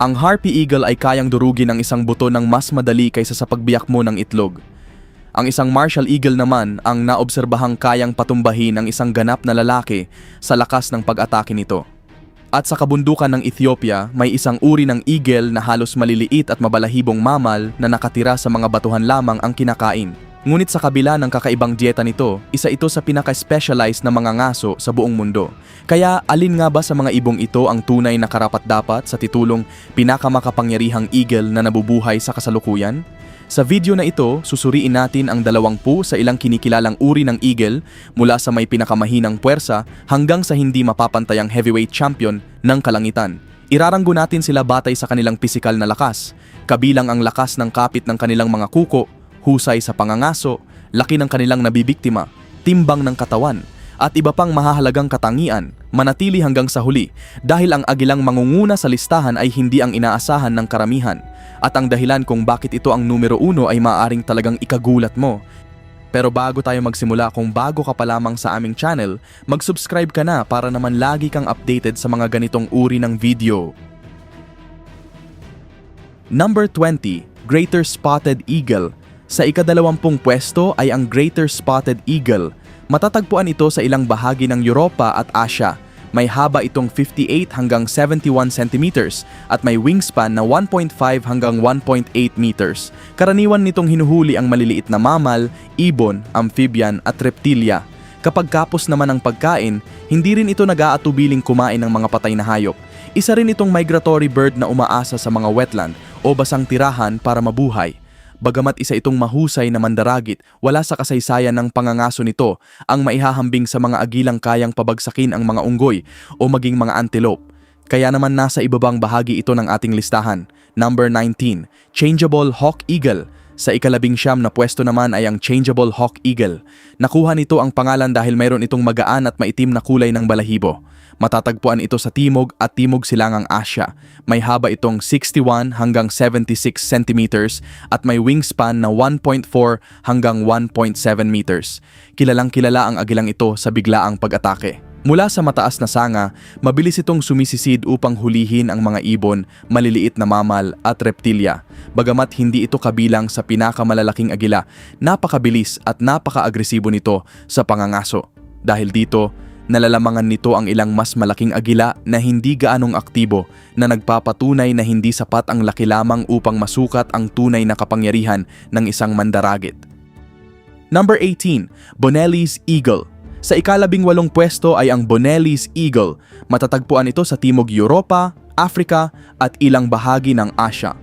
Ang harpy eagle ay kayang durugin ang isang buto ng mas madali kaysa sa pagbiyak mo ng itlog. Ang isang martial eagle naman ang naobserbahang kayang patumbahin ang isang ganap na lalaki sa lakas ng pag-atake nito. At sa kabundukan ng Ethiopia, may isang uri ng eagle na halos maliliit at mabalahibong mammal na nakatira sa mga batuhan lamang ang kinakain. Ngunit sa kabila ng kakaibang dieta nito, isa ito sa pinaka-specialized na mga ngaso sa buong mundo. Kaya alin nga ba sa mga ibong ito ang tunay na karapat-dapat sa titulong pinakamakapangyarihang eagle na nabubuhay sa kasalukuyan? Sa video na ito, susuriin natin ang 20 sa ilang kinikilalang uri ng eagle mula sa may pinakamahinang puwersa hanggang sa hindi mapapantayang heavyweight champion ng kalangitan. Iraranggo natin sila batay sa kanilang pisikal na lakas, kabilang ang lakas ng kapit ng kanilang mga kuko, husay sa pangangaso, laki ng kanilang nabibiktima, timbang ng katawan, at iba pang mahahalagang katangian, manatili hanggang sa huli dahil ang agilang mangunguna sa listahan ay hindi ang inaasahan ng karamihan. At ang dahilan kung bakit ito ang numero 1 ay maaaring talagang ikagulat mo. Pero bago tayo magsimula, kung bago ka pa lamang sa aming channel, mag-subscribe ka na para naman lagi kang updated sa mga ganitong uri ng video. Number 20, Greater Spotted Eagle. Sa ika-20 pwesto ay ang Greater Spotted Eagle. Matatagpuan ito sa ilang bahagi ng Europa at Asia. May haba itong 58 hanggang 71 centimeters at may wingspan na 1.5 hanggang 1.8 meters. Karaniwan nitong hinuhuli ang maliliit na mammal, ibon, amphibian at reptilya. Kapag kapos naman ang pagkain, hindi rin ito nag-aatubiling kumain ng mga patay na hayop. Isa rin itong migratory bird na umaasa sa mga wetland o basang tirahan para mabuhay. Bagamat isa itong mahusay na mandaragit, wala sa kasaysayan ng pangangaso nito ang maihahambing sa mga agilang kayang pabagsakin ang mga unggoy o maging mga antelope. Kaya naman nasa ibabang bahagi ito ng ating listahan. Number 19, Changeable Hawk Eagle. Sa ika-19 na pwesto naman ay ang Changeable Hawk Eagle. Nakuha nito ang pangalan dahil mayroon itong magaan at maitim na kulay ng balahibo. Matatagpuan ito sa Timog at Timog Silangang Asya. May haba itong 61 hanggang 76 centimeters at may wingspan na 1.4 hanggang 1.7 meters. Kilalang kilala ang agilang ito sa biglaang pag-atake. Mula sa mataas na sanga, mabilis itong sumisisid upang hulihin ang mga ibon, maliliit na mammal at reptilya. Bagamat hindi ito kabilang sa pinakamalalaking agila, napakabilis at napaka-agresibo nito sa pangangaso. Dahil dito, nalalamangan nito ang ilang mas malaking agila na hindi gaanong aktibo na nagpapatunay na hindi sapat ang laki lamang upang masukat ang tunay na kapangyarihan ng isang mandaragit. Number 18, Bonelli's Eagle. Sa ika-18 pwesto ay ang Bonelli's Eagle. Matatagpuan ito sa Timog Europa, Africa at ilang bahagi ng Asya.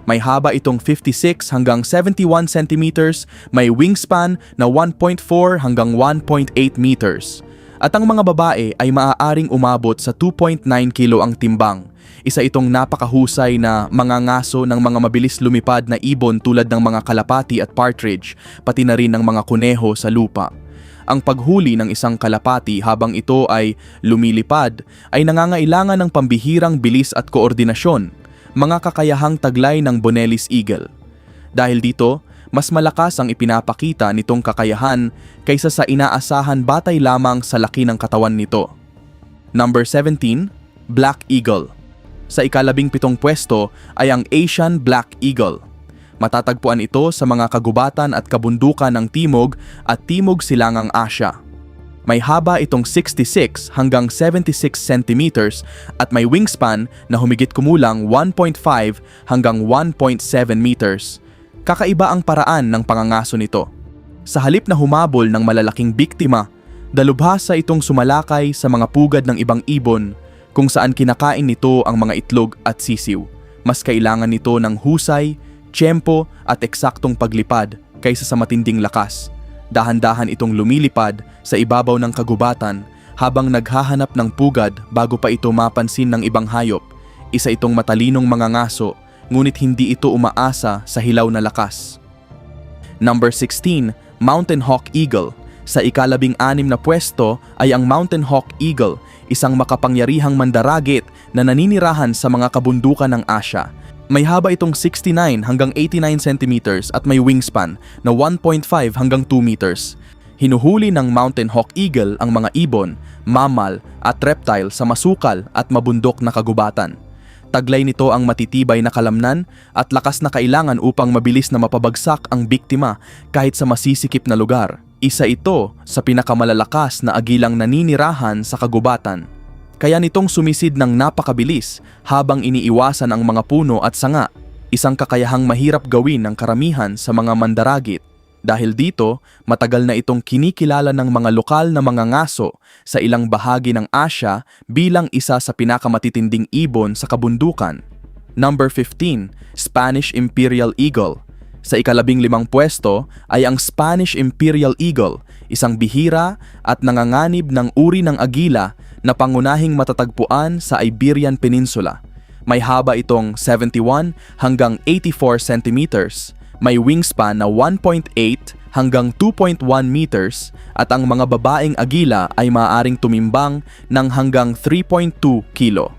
May haba itong 56 hanggang 71 centimeters, may wingspan na 1.4 hanggang 1.8 meters. At ang mga babae ay maaaring umabot sa 2.9 kilo ang timbang. Isa itong napakahusay na mangangaso ng mga mabilis lumipad na ibon tulad ng mga kalapati at partridge, pati na rin ng mga kuneho sa lupa. Ang paghuli ng isang kalapati habang ito ay lumilipad ay nangangailangan ng pambihirang bilis at koordinasyon, mga kakayahang taglay ng Bonelli's Eagle. Dahil dito, mas malakas ang ipinapakita nitong kakayahan kaysa sa inaasahan batay lamang sa laki ng katawan nito. Number 17, Black Eagle. Sa ika-17 pwesto ay ang Asian Black Eagle. Matatagpuan ito sa mga kagubatan at kabundukan ng Timog at Timog Silangang Asya. May haba itong 66 hanggang 76 centimeters at may wingspan na humigit kumulang 1.5 hanggang 1.7 meters. Kakaiba ang paraan ng pangangaso nito. Sa halip na humabol ng malalaking biktima, dalubhasa itong sumalakay sa mga pugad ng ibang ibon kung saan kinakain nito ang mga itlog at sisiw. Mas kailangan nito ng husay, tiyempo at eksaktong paglipad kaysa sa matinding lakas. Dahan-dahan itong lumilipad sa ibabaw ng kagubatan habang naghahanap ng pugad bago pa ito mapansin ng ibang hayop. Isa itong matalinong mangangaso, ngunit hindi ito umaasa sa hilaw na lakas. Number 16, Mountain Hawk Eagle. Sa ika-16 na pwesto ay ang Mountain Hawk Eagle, isang makapangyarihang mandaragit na naninirahan sa mga kabundukan ng Asya. May haba itong 69 hanggang 89 centimeters at may wingspan na 1.5 hanggang 2 meters. Hinuhuli ng Mountain Hawk Eagle ang mga ibon, mammal at reptile sa masukal at mabundok na kagubatan. Taglay nito ang matitibay na kalamnan at lakas na kailangan upang mabilis na mapabagsak ang biktima kahit sa masisikip na lugar. Isa ito sa pinakamalalakas na agilang naninirahan sa kagubatan. Kaya nitong sumisid ng napakabilis habang iniiwasan ang mga puno at sanga, isang kakayahang mahirap gawin ng karamihan sa mga mandaragit. Dahil dito, matagal na itong kinikilala ng mga lokal na mga ngaso sa ilang bahagi ng Asya bilang isa sa pinakamatitinding ibon sa kabundukan. Number 15, Spanish Imperial Eagle. Sa ika-15 pwesto ay ang Spanish Imperial Eagle, isang bihira at nanganganib ng uri ng agila na pangunahing matatagpuan sa Iberian Peninsula. May haba itong 71 hanggang 84 centimeters. May wingspan na 1.8 hanggang 2.1 meters at ang mga babaeng agila ay maaaring tumimbang ng hanggang 3.2 kilo.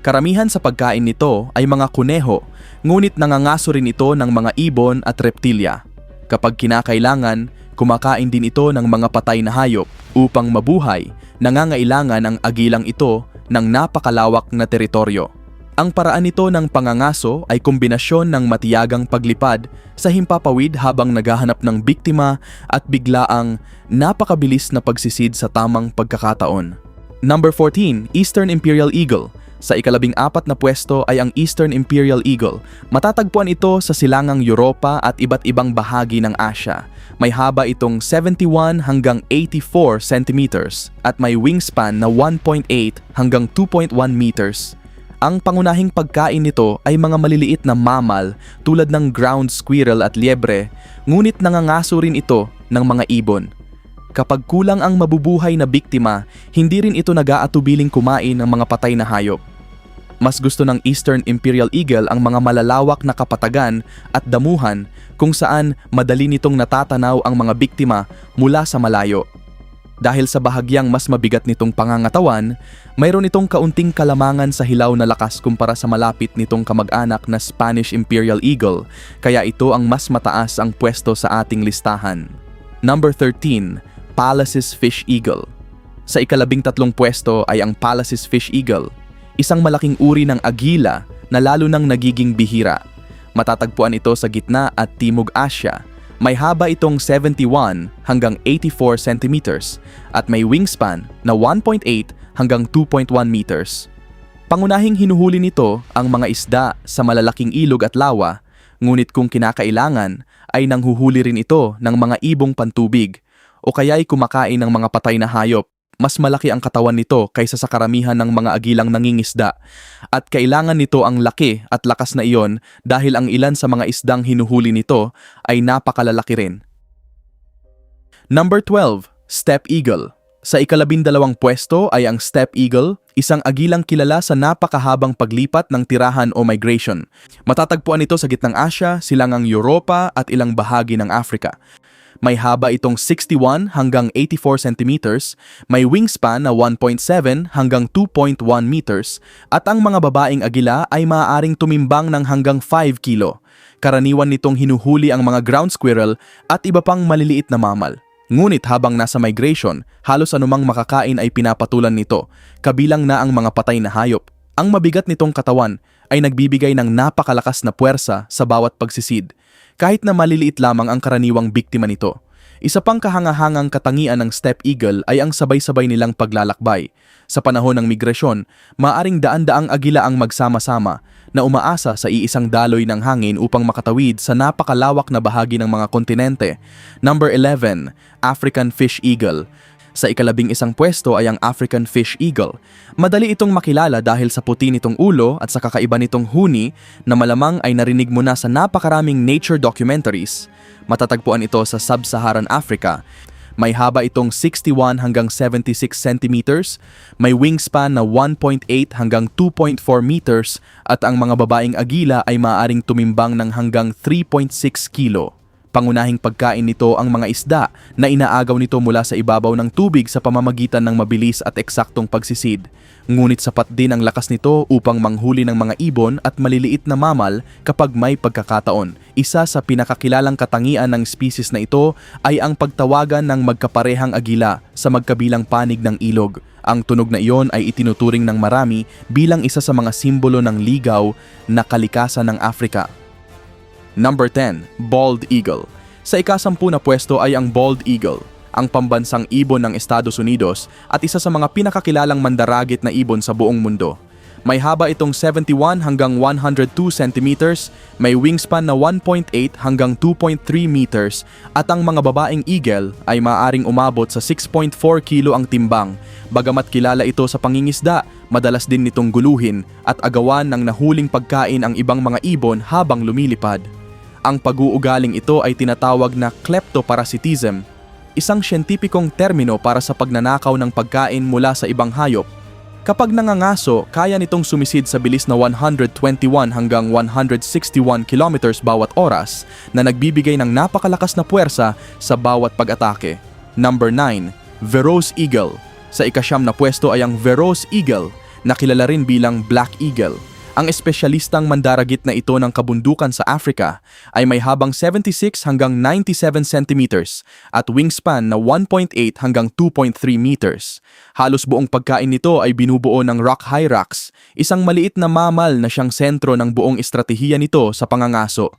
Karamihan sa pagkain nito ay mga kuneho, ngunit nangangaso rin ito ng mga ibon at reptilya. Kapag kinakailangan, kumakain din ito ng mga patay na hayop. Upang mabuhay, nangangailangan ang agilang ito ng napakalawak na teritoryo. Ang paraan nito ng pangangaso ay kombinasyon ng matiyagang paglipad sa himpapawid habang naghahanap ng biktima at biglaang napakabilis na pagsisid sa tamang pagkakataon. Number 14, Eastern Imperial Eagle. Sa ika-14 na pwesto ay ang Eastern Imperial Eagle. Matatagpuan ito sa silangang Europa at iba't ibang bahagi ng Asya. May haba itong 71 hanggang 84 centimeters at may wingspan na 1.8 hanggang 2.1 meters. Ang pangunahing pagkain nito ay mga maliliit na mammal tulad ng ground squirrel at liebre, ngunit nangangaso rin ito ng mga ibon. Kapag kulang ang mabubuhay na biktima, hindi rin ito nag-aatubiling kumain ng mga patay na hayop. Mas gusto ng Eastern Imperial Eagle ang mga malalawak na kapatagan at damuhan kung saan madali nitong natatanaw ang mga biktima mula sa malayo. Dahil sa bahagyang mas mabigat nitong pangangatawan, mayroon itong kaunting kalamangan sa hilaw na lakas kumpara sa malapit nitong kamag-anak na Spanish Imperial Eagle, kaya ito ang mas mataas ang pwesto sa ating listahan. Number 13, Pallas's Fish Eagle. Sa ika-13 pwesto ay ang Pallas's Fish Eagle, isang malaking uri ng agila na lalo nang nagiging bihira. Matatagpuan ito sa gitna at timog Asya. May haba itong 71 hanggang 84 centimeters at may wingspan na 1.8 hanggang 2.1 meters. Pangunahing hinuhuli nito ang mga isda sa malalaking ilog at lawa, ngunit kung kinakailangan ay nanghuhuli rin ito ng mga ibong pantubig o kaya'y kumakain ng mga patay na hayop. Mas malaki ang katawan nito kaysa sa karamihan ng mga agilang nangingisda at kailangan nito ang laki at lakas na iyon dahil ang ilan sa mga isdang hinuhuli nito ay napakalalaki rin. Number 12, Steppe Eagle. Sa ika-12 pwesto ay ang Steppe Eagle, isang agilang kilala sa napakahabang paglipat ng tirahan o migration. Matatagpuan ito sa gitnang Asya, silangang Europa at ilang bahagi ng Africa. May haba itong 61 hanggang 84 centimeters, may wingspan na 1.7 hanggang 2.1 meters, at ang mga babaeng agila ay maaaring tumimbang ng hanggang 5 kilo. Karaniwan nitong hinuhuli ang mga ground squirrel at iba pang maliliit na mammal. Ngunit habang nasa migration, halos anumang makakain ay pinapatulan nito, kabilang na ang mga patay na hayop. Ang mabigat nitong katawan ay nagbibigay ng napakalakas na puwersa sa bawat pagsisid, kahit na maliliit lamang ang karaniwang biktima nito. Isa pang kahangahangang katangian ng Steppe Eagle ay ang sabay-sabay nilang paglalakbay. Sa panahon ng migrasyon, maaring daan-daang agila ang magsama-sama na umaasa sa iisang daloy ng hangin upang makatawid sa napakalawak na bahagi ng mga kontinente. Number 11, African Fish Eagle. Sa ika-11 pwesto ay ang African Fish Eagle. Madali itong makilala dahil sa puti nitong ulo at sa kakaiba nitong huni na malamang ay narinig mo na sa napakaraming nature documentaries. Matatagpuan ito sa Sub-Saharan Africa. May haba itong 61 hanggang 76 centimeters, may wingspan na 1.8 hanggang 2.4 meters at ang mga babaeng agila ay maaaring tumimbang ng hanggang 3.6 kilo. Pangunahing pagkain nito ang mga isda na inaagaw nito mula sa ibabaw ng tubig sa pamamagitan ng mabilis at eksaktong pagsisid. Ngunit sapat din ang lakas nito upang manghuli ng mga ibon at maliliit na mamal kapag may pagkakataon. Isa sa pinakakilalang katangian ng species na ito ay ang pagtawagan ng magkaparehang agila sa magkabilang panig ng ilog. Ang tunog na iyon ay itinuturing ng marami bilang isa sa mga simbolo ng ligaw na kalikasan ng Africa. Number 10. Bald Eagle. Sa ika-10 na pwesto ay ang Bald Eagle, ang pambansang ibon ng Estados Unidos at isa sa mga pinakakilalang mandaragit na ibon sa buong mundo. May haba itong 71 hanggang 102 centimeters, may wingspan na 1.8 hanggang 2.3 meters at ang mga babaeng eagle ay maaaring umabot sa 6.4 kilo ang timbang. Bagamat kilala ito sa pangingisda, madalas din nitong guluhin at agawan ng nahuling pagkain ang ibang mga ibon habang lumilipad. Ang pag-uugaling ito ay tinatawag na kleptoparasitism, isang siyentipikong termino para sa pagnanakaw ng pagkain mula sa ibang hayop. Kapag nangangaso, kaya nitong sumisid sa bilis na 121 hanggang 161 kilometers bawat oras na nagbibigay ng napakalakas na puwersa sa bawat pag-atake. Number 9. Verreaux's Eagle. Sa ika-9 na pwesto ay ang Verreaux's Eagle, na kilala rin bilang Black Eagle. Ang espesyalistang mandaragit na ito ng kabundukan sa Africa ay may habang 76 hanggang 97 centimeters at wingspan na 1.8 hanggang 2.3 meters. Halos buong pagkain nito ay binubuo ng rock hyrax, isang maliit na mamal na siyang sentro ng buong estratehiya nito sa pangangaso.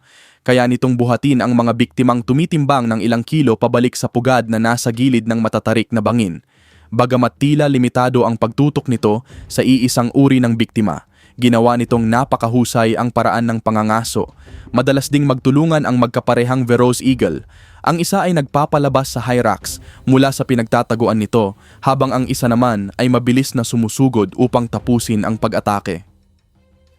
Kaya nitong buhatin ang mga biktimang tumitimbang ng ilang kilo pabalik sa pugad na nasa gilid ng matatarik na bangin. Bagamat tila limitado ang pagtutok nito sa iisang uri ng biktima, ginawa nitong napakahusay ang paraan ng pangangaso. Madalas ding magtulungan ang magkaparehang Verreaux's Eagle. Ang isa ay nagpapalabas sa hyrax mula sa pinagtataguan nito, habang ang isa naman ay mabilis na sumusugod upang tapusin ang pag-atake.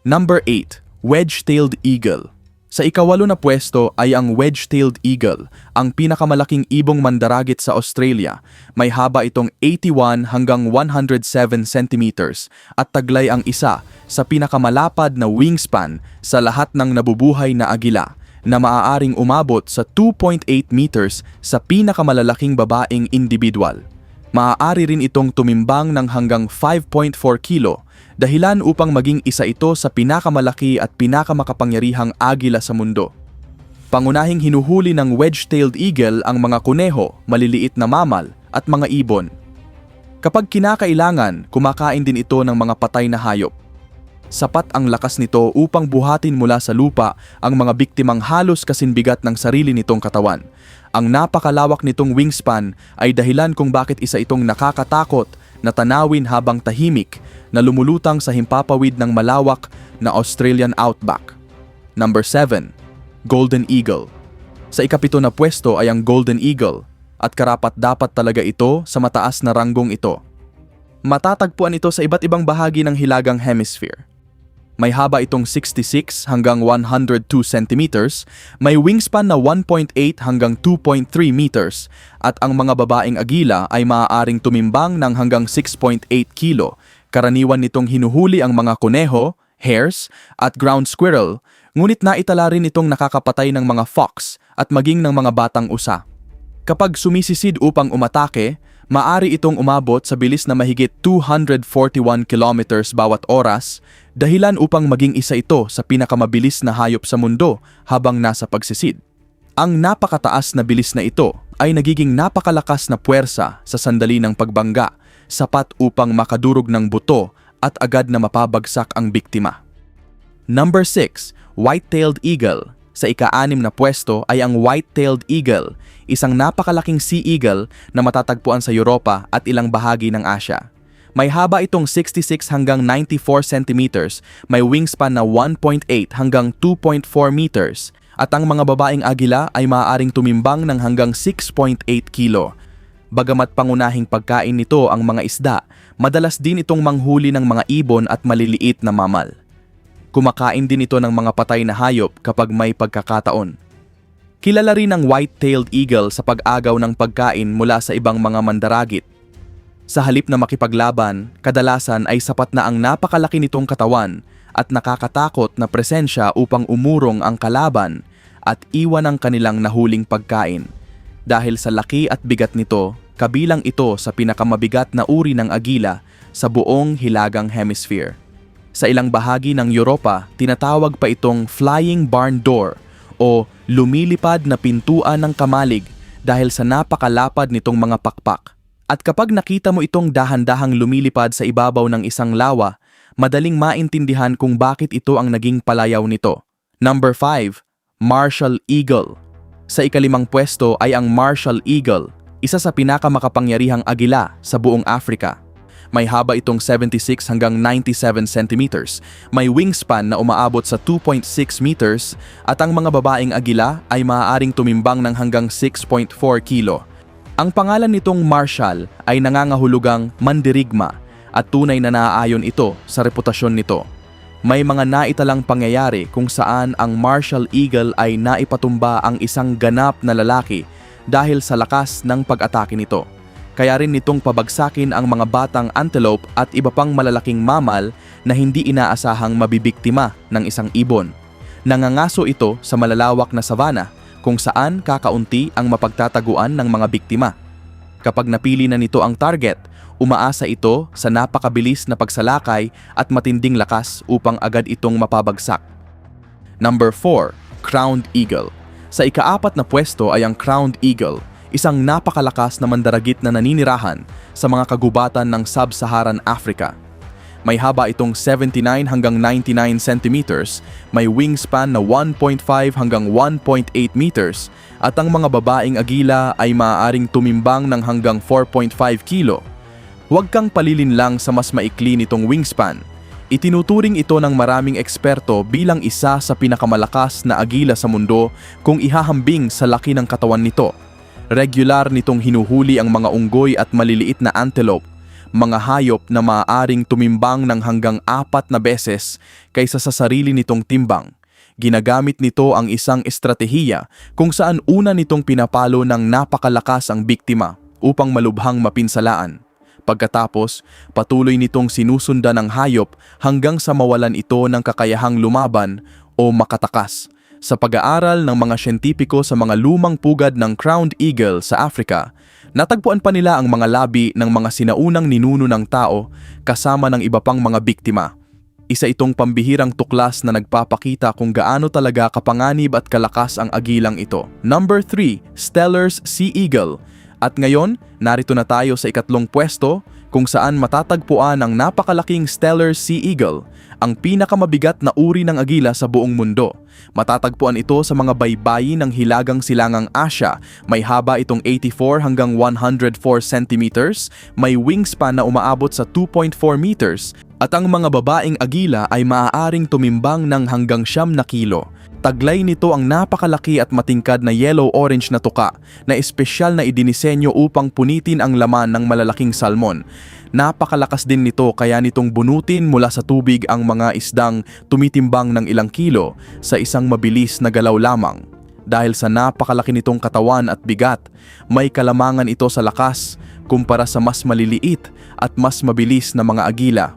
Number 8. Wedge-tailed Eagle. Sa ika-8 na pwesto ay ang Wedge-tailed Eagle, ang pinakamalaking ibong mandaragit sa Australia. May haba itong 81 hanggang 107 centimeters at taglay ang isa sa pinakamalapad na wingspan sa lahat ng nabubuhay na agila, na maaaring umabot sa 2.8 meters sa pinakamalalaking babaeng individual. Maaari rin itong tumimbang ng hanggang 5.4 kilo, dahilan upang maging isa ito sa pinakamalaki at pinakamakapangyarihang agila sa mundo. Pangunahing hinuhuli ng wedge-tailed eagle ang mga kuneho, maliliit na mamal at mga ibon. Kapag kinakailangan, kumakain din ito ng mga patay na hayop. Sapat ang lakas nito upang buhatin mula sa lupa ang mga biktimang halos kasinbigat ng sarili nitong katawan. Ang napakalawak nitong wingspan ay dahilan kung bakit isa itong nakakatakot na tanawin habang tahimik na lumulutang sa himpapawid ng malawak na Australian outback. Number 7. Golden Eagle. Sa ika-7 na pwesto ay ang Golden Eagle, at karapat-dapat talaga ito sa mataas na ranggong ito. Matatagpuan ito sa iba't ibang bahagi ng hilagang hemisphere. May haba itong 66 hanggang 102 centimeters, may wingspan na 1.8 hanggang 2.3 meters, at ang mga babaeng agila ay maaaring tumimbang ng hanggang 6.8 kilo. Karaniwan nitong hinuhuli ang mga kuneho, hares, at ground squirrel, ngunit naitala rin itong nakakapatay ng mga fox at maging ng mga batang usa. Kapag sumisisid upang umatake, maaari itong umabot sa bilis na mahigit 241 kilometers bawat oras, dahilan upang maging isa ito sa pinakamabilis na hayop sa mundo habang nasa pagsisid. Ang napakataas na bilis na ito ay nagiging napakalakas na puwersa sa sandali ng pagbangga, sapat upang makadurog ng buto at agad na mapabagsak ang biktima. Number 6. White-tailed Eagle. Sa ika-6 na pwesto ay ang White-tailed Eagle, isang napakalaking sea eagle na matatagpuan sa Europa at ilang bahagi ng Asia. May haba itong 66 hanggang 94 centimeters, may wingspan na 1.8 hanggang 2.4 meters, at ang mga babaeng agila ay maaaring tumimbang ng hanggang 6.8 kilo. Bagamat pangunahing pagkain nito ang mga isda, madalas din itong manghuli ng mga ibon at maliliit na mamal. Kumakain din ito ng mga patay na hayop kapag may pagkakataon. Kilala rin ang white-tailed eagle sa pag-agaw ng pagkain mula sa ibang mga mandaragit. Sa halip na makipaglaban, kadalasan ay sapat na ang napakalaki nitong katawan at nakakatakot na presensya upang umurong ang kalaban, at iwan ang kanilang nahuling pagkain. Dahil sa laki at bigat nito, kabilang ito sa pinakamabigat na uri ng agila sa buong hilagang hemisphere. Sa ilang bahagi ng Europa, tinatawag pa itong flying barn door o lumilipad na pintuan ng kamalig dahil sa napakalapad nitong mga pakpak. At kapag nakita mo itong dahan-dahang lumilipad sa ibabaw ng isang lawa, madaling maintindihan kung bakit ito ang naging palayaw nito. Number 5. Martial Eagle. Sa ikalimang pwesto ay ang Martial Eagle, isa sa pinakamakapangyarihang agila sa buong Africa. May haba itong 76 hanggang 97 centimeters, may wingspan na umaabot sa 2.6 meters at ang mga babaeng agila ay maaaring tumimbang ng hanggang 6.4 kilo. Ang pangalan nitong Martial ay nangangahulugang mandirigma at tunay na naaayon ito sa reputasyon nito. May mga naitalang pangyayari kung saan ang Martial Eagle ay naipatumba ang isang ganap na lalaki dahil sa lakas ng pag-atake nito. Kaya rin nitong pabagsakin ang mga batang antelope at iba pang malalaking mamal na hindi inaasahang mabibiktima ng isang ibon. Nangangaso ito sa malalawak na savanna kung saan kakaunti ang mapagtataguan ng mga biktima. Kapag napili na nito ang target, umaasa ito sa napakabilis na pagsalakay at matinding lakas upang agad itong mapabagsak. Number 4. Crowned Eagle. Sa ika-4 na pwesto ay ang Crowned Eagle, isang napakalakas na mandaragit na naninirahan sa mga kagubatan ng Sub-Saharan Africa. May haba itong 79 hanggang 99 centimeters, may wingspan na 1.5 hanggang 1.8 meters, at ang mga babaeng agila ay maaaring tumimbang ng hanggang 4.5 kilo. Huwag kang palilinlang sa mas maikli nitong wingspan. Itinuturing ito ng maraming eksperto bilang isa sa pinakamalakas na agila sa mundo kung ihahambing sa laki ng katawan nito. Regular nitong hinuhuli ang mga unggoy at maliliit na antelope, mga hayop na maaaring tumimbang ng hanggang 4 na beses kaysa sa sarili nitong timbang. Ginagamit nito ang isang estratehiya kung saan una nitong pinapalo ng napakalakas ang biktima upang malubhang mapinsalaan. Pagkatapos, patuloy nitong sinusundan ng hayop hanggang sa mawalan ito ng kakayahang lumaban o makatakas. Sa pag-aaral ng mga siyentipiko sa mga lumang pugad ng Crowned Eagle sa Africa, natagpuan pa nila ang mga labi ng mga sinaunang ninuno ng tao kasama ng iba pang mga biktima. Isa itong pambihirang tuklas na nagpapakita kung gaano talaga kapanganib at kalakas ang agilang ito. Number 3. Steller's Sea Eagle. At ngayon, narito na tayo sa ikatlong pwesto kung saan matatagpuan ang napakalaking Steller's Sea Eagle, ang pinakamabigat na uri ng agila sa buong mundo. Matatagpuan ito sa mga baybayin ng hilagang silangang Asya. May haba itong 84 hanggang 104 centimeters, may wingspan na umaabot sa 2.4 meters, at ang mga babaeng agila ay maaaring tumimbang ng hanggang 9 na kilo. Taglay nito ang napakalaki at matingkad na yellow-orange na tuka na espesyal na idinisenyo upang punitin ang laman ng malalaking salmon. Napakalakas din nito kaya nitong bunutin mula sa tubig ang mga isdang tumitimbang ng ilang kilo sa isang mabilis na galaw lamang. Dahil sa napakalaki nitong katawan at bigat, may kalamangan ito sa lakas kumpara sa mas maliliit at mas mabilis na mga agila.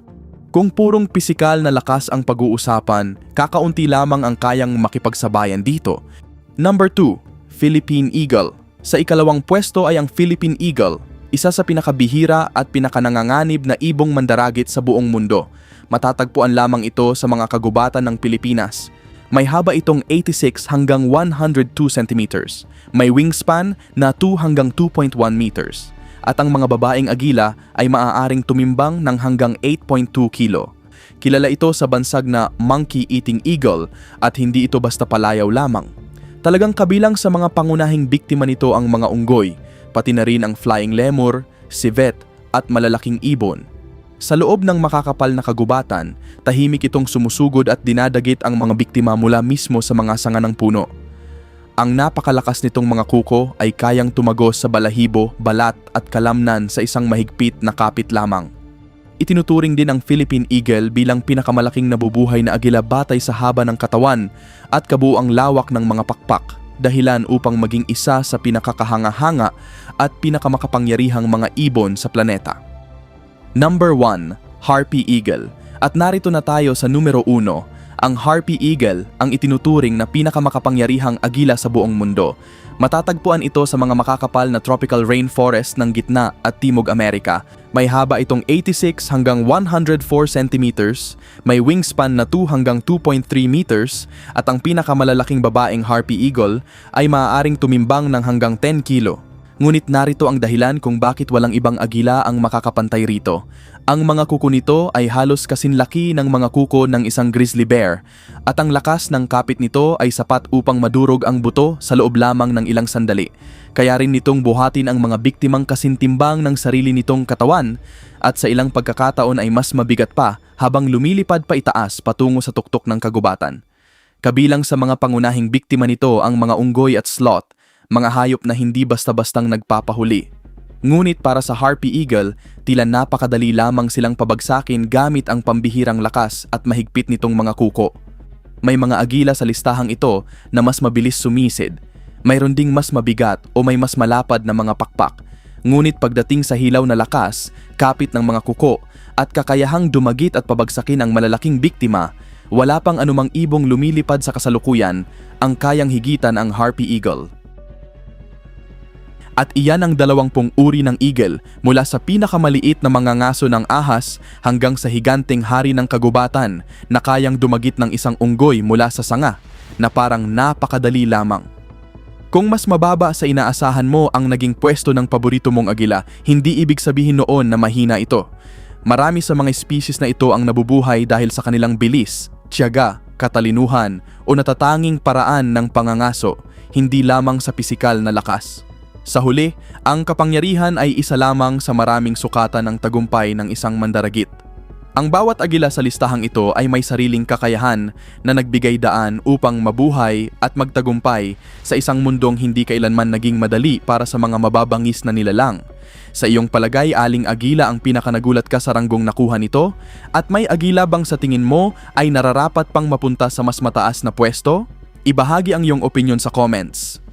Kung purong pisikal na lakas ang pag-uusapan, kakaunti lamang ang kayang makipagsabayan dito. Number 2. Philippine Eagle. Sa ikalawang pwesto ay ang Philippine Eagle, isa sa pinakabihira at pinakananganganib na ibong mandaragit sa buong mundo. Matatagpuan lamang ito sa mga kagubatan ng Pilipinas. May haba itong 86 hanggang 102 centimeters. May wingspan na 2 hanggang 2.1 meters. At ang mga babaeng agila ay maaaring tumimbang ng hanggang 8.2 kilo. Kilala ito sa bansag na monkey-eating eagle at hindi ito basta palayaw lamang. Talagang kabilang sa mga pangunahing biktima nito ang mga unggoy, pati na rin ang flying lemur, civet at malalaking ibon. Sa loob ng makakapal na kagubatan, tahimik itong sumusugod at dinadagit ang mga biktima mula mismo sa mga sanga ng puno. Ang napakalakas nitong mga kuko ay kayang tumagos sa balahibo, balat at kalamnan sa isang mahigpit na kapit lamang. Itinuturing din ang Philippine Eagle bilang pinakamalaking nabubuhay na agila batay sa haba ng katawan at kabuuang lawak ng mga pakpak, dahilan upang maging isa sa pinakakahanga-hanga at pinakamakapangyarihang mga ibon sa planeta. Number 1. Harpy Eagle. At narito na tayo sa numero 1, Ang Harpy Eagle ang itinuturing na pinakamakapangyarihang agila sa buong mundo. Matatagpuan ito sa mga makakapal na tropical rainforest ng gitna at timog Amerika. May haba itong 86 hanggang 104 centimeters, may wingspan na 2 hanggang 2.3 meters, at ang pinakamalalaking babaeng Harpy Eagle ay maaaring tumimbang ng hanggang 10 kilo. Ngunit narito ang dahilan kung bakit walang ibang agila ang makakapantay rito. Ang mga kuko nito ay halos kasinlaki ng mga kuko ng isang grizzly bear, at ang lakas ng kapit nito ay sapat upang madurog ang buto sa loob lamang ng ilang sandali. Kaya rin nitong buhatin ang mga biktimang kasintimbang ng sarili nitong katawan, at sa ilang pagkakataon ay mas mabigat pa habang lumilipad pa itaas patungo sa tuktok ng kagubatan. Kabilang sa mga pangunahing biktima nito ang mga unggoy at sloth, mga hayop na hindi basta-bastang nagpapahuli. Ngunit para sa Harpy Eagle, tila napakadali lamang silang pabagsakin gamit ang pambihirang lakas at mahigpit nitong mga kuko. May mga agila sa listahang ito na mas mabilis sumisid. Mayroon ding mas mabigat o may mas malapad na mga pakpak. Ngunit pagdating sa hilaw na lakas, kapit ng mga kuko, at kakayahang dumagit at pabagsakin ang malalaking biktima, wala pang anumang ibong lumilipad sa kasalukuyan ang kayang higitan ang Harpy Eagle. At iyan ang 20 uri ng eagle mula sa pinakamaliit na mga ngaso ng ahas hanggang sa higanteng hari ng kagubatan na kayang dumagit ng isang unggoy mula sa sanga na parang napakadali lamang. Kung mas mababa sa inaasahan mo ang naging pwesto ng paborito mong agila, hindi ibig sabihin noon na mahina ito. Marami sa mga species na ito ang nabubuhay dahil sa kanilang bilis, tiyaga, katalinuhan o natatanging paraan ng pangangaso, hindi lamang sa pisikal na lakas. Sa huli, ang kapangyarihan ay isa lamang sa maraming sukatan ng tagumpay ng isang mandaragit. Ang bawat agila sa listahang ito ay may sariling kakayahan na nagbigay daan upang mabuhay at magtagumpay sa isang mundong hindi kailanman naging madali para sa mga mababangis na nilalang. Sa iyong palagay, aling agila ang pinakanagulat ka sa ranggong nakuha nito? At may agila bang sa tingin mo ay nararapat pang mapunta sa mas mataas na pwesto? Ibahagi ang iyong opinion sa comments.